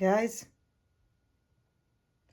Guys,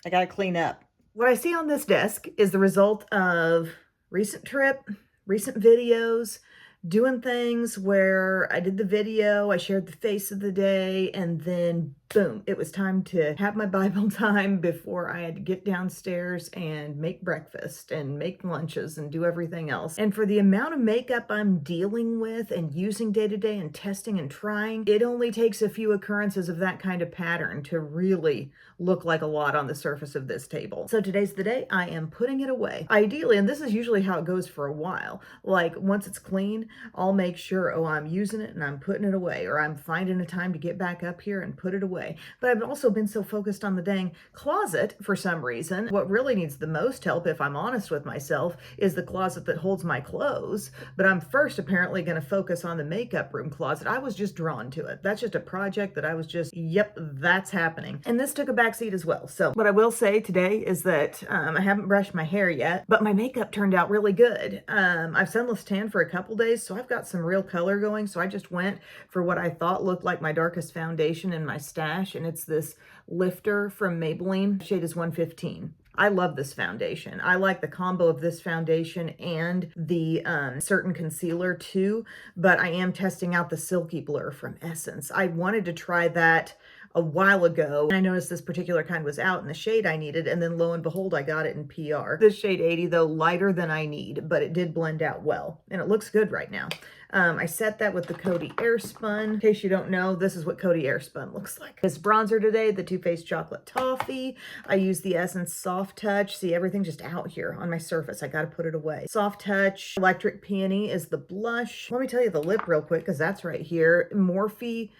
I gotta clean up. What I see on this desk is the result of recent trip, recent videos, doing things where I did the video, I shared the face of the day, and then boom, it was time to have my Bible time before I had to get downstairs and make breakfast and make lunches and do everything else. And for the amount of makeup I'm dealing with and using day to day and testing and trying, it only takes a few occurrences of that kind of pattern to really look like a lot on the surface of this table. So today's the day I am putting it away. Ideally, and this is usually how it goes for a while, like once it's clean, I'll make sure, oh, I'm using it and I'm putting it away, or I'm finding a time to get back up here and put it away. But I've also been so focused on the dang closet for some reason. What really needs the most help, if I'm honest with myself, is the closet that holds my clothes. But I'm first apparently going to focus on the makeup room closet. I was just drawn to it. That's just a project that I was just, yep, that's happening. And this took a backseat as well. So what I will say today is that I haven't brushed my hair yet, but my makeup turned out really good. I've sunless tan for a couple days, so I've got some real color going. So I just went for what I thought looked like my darkest foundation in my stash, and it's this lifter from Maybelline. Shade is 115. I love this foundation. I like the combo of this foundation and the certain concealer too, but I am testing out the Silky Blur from Essence. I wanted to try that a while ago. I noticed this particular kind was out in the shade I needed, and then lo and behold, I got it in PR. This shade 80, though, lighter than I need, but it did blend out well, and it looks good right now. I set that with the Coty Airspun. In case you don't know, this is what Coty Airspun looks like. This bronzer today, the Too Faced Chocolate Toffee. I use the Essence Soft Touch. See, everything just out here on my surface. I got to put it away. Soft Touch Electric Peony is the blush. Let me tell you the lip real quick, because that's right here. Morphe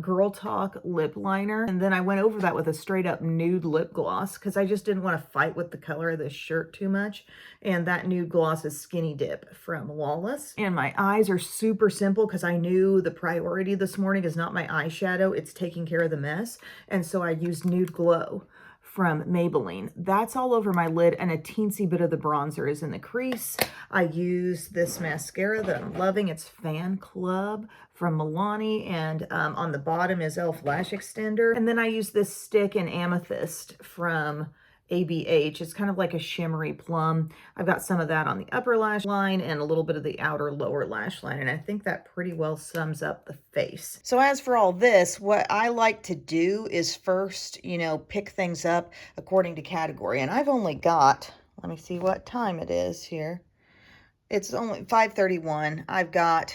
Girl Talk lip liner. And then I went over that with a straight up nude lip gloss because I just didn't want to fight with the color of this shirt too much. And that nude gloss is Skinny Dip from Lawless. And my eyes are super simple because I knew the priority this morning is not my eyeshadow, it's taking care of the mess. And so I used Nude Glow from Maybelline. That's all over my lid, and a teensy bit of the bronzer is in the crease. I use this mascara that I'm loving. It's Fan Club from Milani, and on the bottom is e.l.f. Lash Extender. And then I use this stick in Amethyst from ABH. It's kind of like a shimmery plum. I've got some of that on the upper lash line and a little bit of the outer lower lash line, and I think that pretty well sums up the face. So as for all this, what I like to do is first, pick things up according to category. And I've only got, let me see what time it is here. It's only 5:31. I've got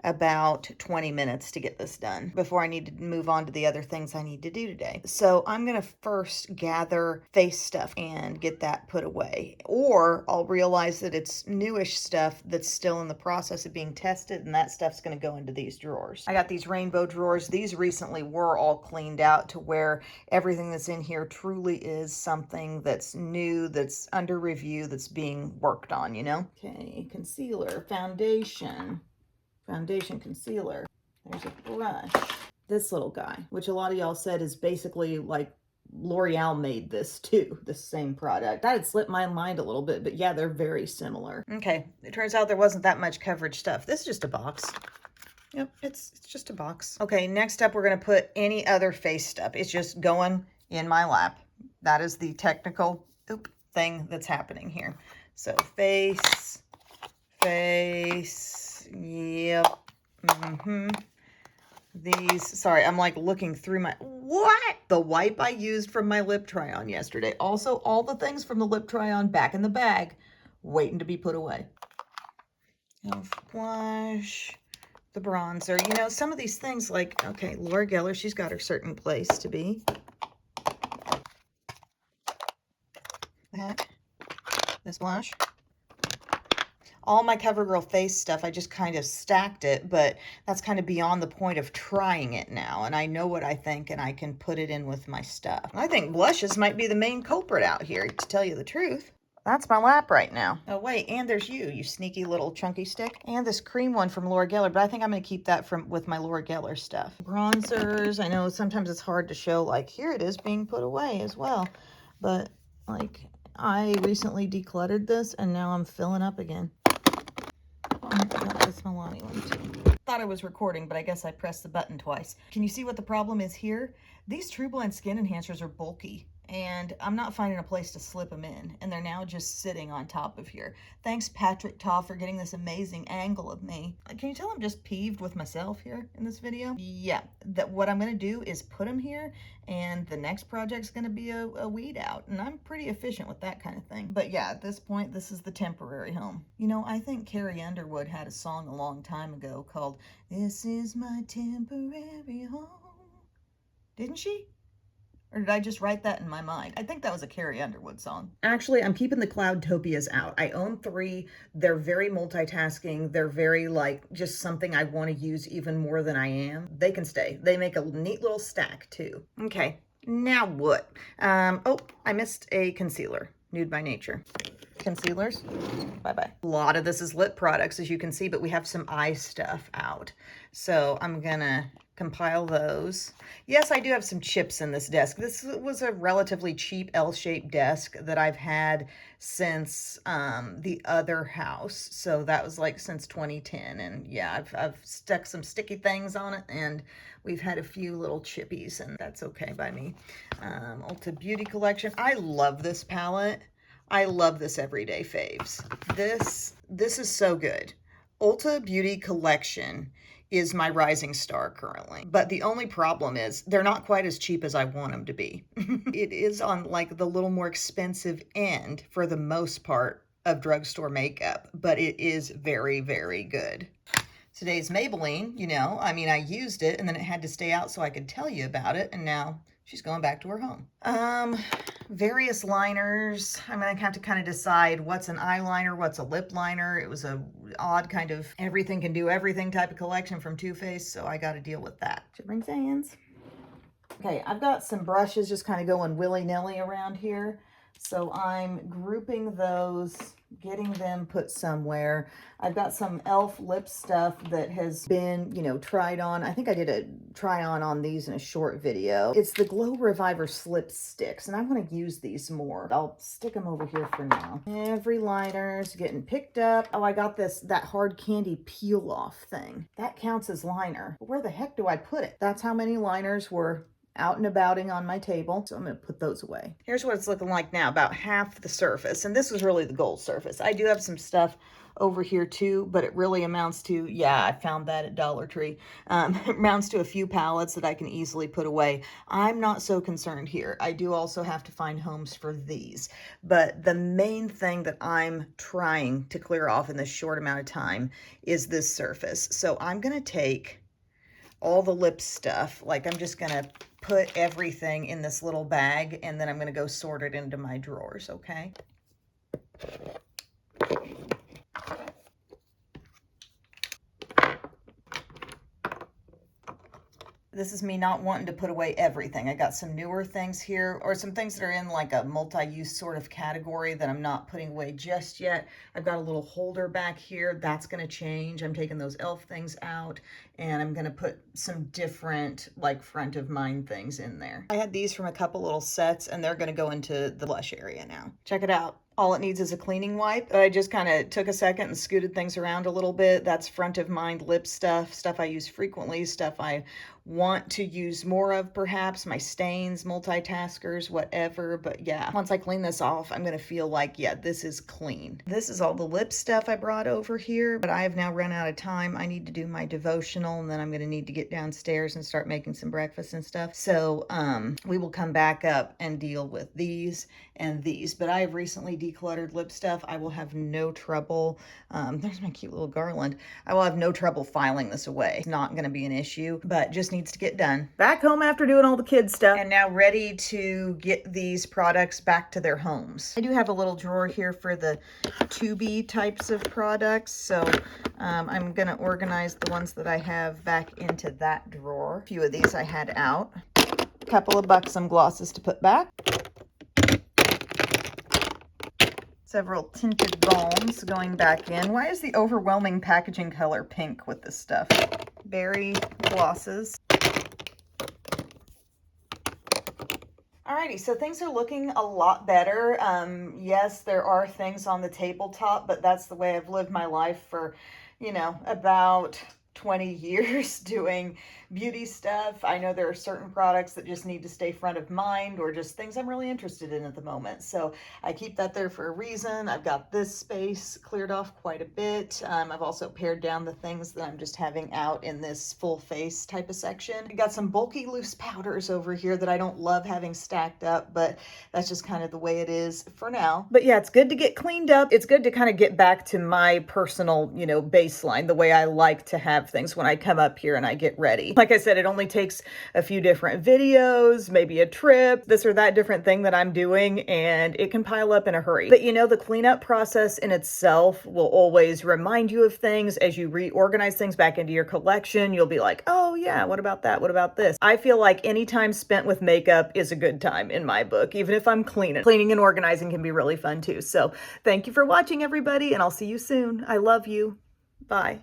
about 20 minutes to get this done before I need to move on to the other things I need to do today. So I'm going to first gather face stuff and get that put away. Or I'll realize that it's newish stuff that's still in the process of being tested, and that stuff's going to go into these drawers. I got these rainbow drawers. These recently were all cleaned out to where everything that's in here truly is something that's new, that's under review, that's being worked on, Okay, concealer, foundation, concealer. There's a brush. This little guy, which a lot of y'all said is basically like L'Oreal made this too, the same product. That had slipped my mind a little bit, but yeah, they're very similar. Okay, it turns out there wasn't that much coverage stuff. This is just a box. Yep, it's just a box. Okay, next up we're gonna put any other face stuff. It's just going in my lap. That is the technical thing that's happening here. So face, yep. These, sorry, I'm like looking through my, what? The wipe I used from my lip try-on yesterday. Also, all the things from the lip try-on back in the bag, waiting to be put away. Blush, the bronzer. Some of these things like, okay, Laura Geller, she's got her certain place to be. This blush. All my CoverGirl face stuff, I just kind of stacked it, but that's kind of beyond the point of trying it now. And I know what I think, and I can put it in with my stuff. I think blushes might be the main culprit out here, to tell you the truth. That's my lap right now. Oh, wait, and there's you sneaky little chunky stick. And this cream one from Laura Geller, but I think I'm going to keep that with my Laura Geller stuff. Bronzers, I know sometimes it's hard to show, like, here it is being put away as well. But, like, I recently decluttered this, and now I'm filling up again. I got this Milani one too. Thought I was recording, but I guess I pressed the button twice. Can you see what the problem is here? These True Blend skin enhancers are bulky, and I'm not finding a place to slip them in, and they're now just sitting on top of here. Thanks, Patrick Toff, for getting this amazing angle of me. Can you tell I'm just peeved with myself here in this video? Yeah, what I'm gonna do is put them here, and the next project's gonna be a weed out, and I'm pretty efficient with that kind of thing. But yeah, at this point, this is the temporary home. You know, I think Carrie Underwood had a song a long time ago called "This Is My Temporary Home." Didn't she? Or did I just write that in my mind? I think that was a Carrie Underwood song. Actually, I'm keeping the Cloudtopias out. I own 3. They're very multitasking. They're very just something I want to use even more than I am. They can stay. They make a neat little stack too. Okay, now what? Oh, I missed a concealer. Nude by Nature. Concealers, bye-bye. A lot of this is lip products, as you can see, but we have some eye stuff out. So I'm gonna compile those. Yes, I do have some chips in this desk. This was a relatively cheap L-shaped desk that I've had since the other house. So that was since 2010. And yeah, I've stuck some sticky things on it, and we've had a few little chippies, and that's okay by me. Ulta Beauty Collection. I love this palette. I love this Everyday Faves. This is so good. Ulta Beauty Collection is my rising star currently. But the only problem is they're not quite as cheap as I want them to be. It is on the little more expensive end for the most part of drugstore makeup, but it is very, very good. Today's Maybelline, I used it and then it had to stay out so I could tell you about it, and now she's going back to her home. Various liners. I'm gonna have to kind of decide what's an eyeliner, what's a lip liner. It was a odd kind of everything can do everything type of collection from Too Faced, so I got to deal with that. Should bring hands. Okay, I've got some brushes just kind of going willy-nilly around here. So I'm grouping those, getting them put somewhere. I've got some e.l.f. lip stuff that has been, tried on. I think I did a try on these in a short video. It's the Glow Reviver Slip Sticks, and I want to use these more. I'll stick them over here for now. Every liner's getting picked up. Oh, I got that hard candy peel off thing. That counts as liner. But where the heck do I put it? That's how many liners were out and abouting on my table. So I'm going to put those away. Here's what it's looking like now, about half the surface. And this was really the gold surface. I do have some stuff over here too, but it really amounts to, yeah, I found that at Dollar Tree. It amounts to a few palettes that I can easily put away. I'm not so concerned here. I do also have to find homes for these. But the main thing that I'm trying to clear off in this short amount of time is this surface. So I'm going to take all the lip stuff, I'm just going to put everything in this little bag, and then I'm going to go sort it into my drawers, okay? This is me not wanting to put away everything. I got some newer things here, or some things that are in a multi-use sort of category that I'm not putting away just yet. I've got a little holder back here. That's going to change. I'm taking those e.l.f. things out, and I'm going to put some different front of mind things in there. I had these from a couple little sets, and they're going to go into the blush area now. Check it out. All it needs is a cleaning wipe. I just kind of took a second and scooted things around a little bit. That's front of mind lip stuff I use frequently, stuff I want to use more of perhaps, my stains, multitaskers, whatever. But yeah, once I clean this off, I'm going to feel yeah, this is clean. This is all the lip stuff I brought over here, but I have now run out of time. I need to do my devotional, and then I'm going to need to get downstairs and start making some breakfast and stuff. So we will come back up and deal with these and these. But I have recently decluttered lip stuff. I will have no trouble. There's my cute little garland. I will have no trouble filing this away. It's not going to be an issue, but just needs to get done. Back home after doing all the kids stuff, and now ready to get these products back to their homes. I do have a little drawer here for the tubey types of products, so I'm going to organize the ones that I have back into that drawer. A few of these I had out. A couple of Buxom glosses to put back. Several tinted balms going back in. Why is the overwhelming packaging color pink with this stuff? Berry glosses. Alrighty, so things are looking a lot better. Yes, there are things on the tabletop, but that's the way I've lived my life for, about 20 years doing beauty stuff. I know there are certain products that just need to stay front of mind, or just things I'm really interested in at the moment. So I keep that there for a reason. I've got this space cleared off quite a bit. I've also pared down the things that I'm just having out in this full face type of section. I got some bulky loose powders over here that I don't love having stacked up, but that's just kind of the way it is for now. But yeah, it's good to get cleaned up. It's good to kind of get back to my personal, baseline, the way I like to have things when I come up here and I get ready. Like I said, it only takes a few different videos, maybe a trip, this or that different thing that I'm doing, and it can pile up in a hurry. But the cleanup process in itself will always remind you of things. As you reorganize things back into your collection, you'll be like, oh yeah, what about that? What about this? I feel like any time spent with makeup is a good time in my book, even if I'm cleaning. Cleaning and organizing can be really fun too. So thank you for watching, everybody, and I'll see you soon. I love you. Bye.